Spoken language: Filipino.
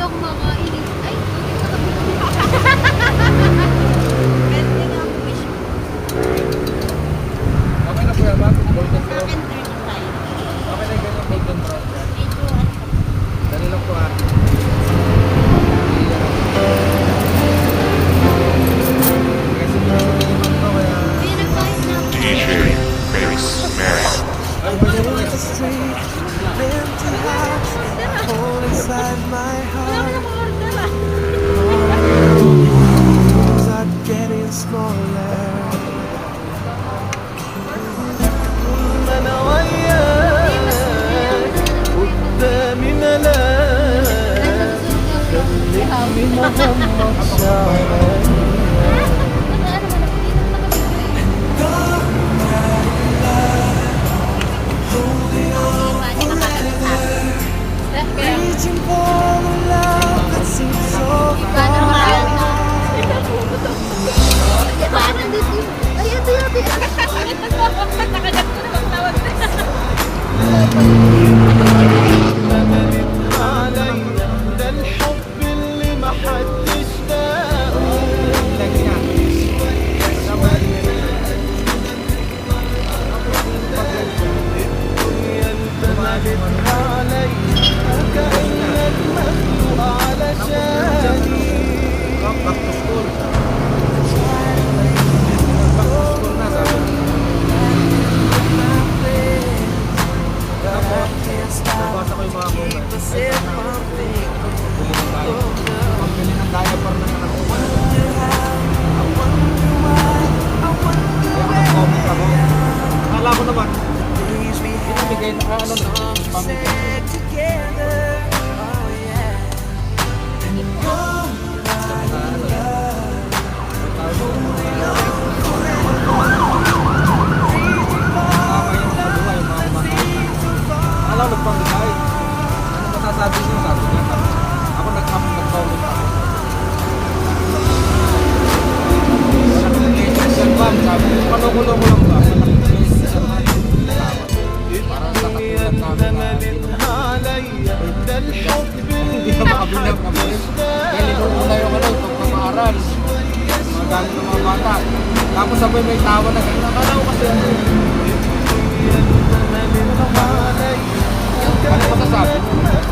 ako makainin. Ay, Pwede nga ang wish mo. Okay na po yan, ma'am. Golden Sa brown. akin 35. Okay na ganyan golden brown yan. Medyo ano. Dali lang po ah. Kasi naman po kaya... Kaya nagbayad na ako. DJ Bass Man. Ay, pwede po yan. Hole inside my Wala ka heart na order ah. are getting smaller. أنا وياك قدامي ملاك خليكني مغمض شعرك reaching for the love that seems so far. علي ده الحب اللي محدش لاقه الدنيا انتملت علي وكأنك مخلوق علشاني Back to school. Back to school na sabi. Nabasa ko yung mga comment. Bumili tayo. Pambili ng diaper na anak ko. Kaya nag-comment ako. Akala ko naman. Pinamigay na ano na. Pambili. Alam, nagpamigay. Ano masasabi niyo? Sabi niya. Ako nag-comment ako. Sabi niya, panukulong ko lang ba? Para sa katulad namin na ده الحب hindi na makabilang kami. Dahil inuuna yung ano, pagpapaaral. Mga galing ng mga bata. Tapos sabay may tawa na ganyan. Akala ko kasi ano. Ano masasabi?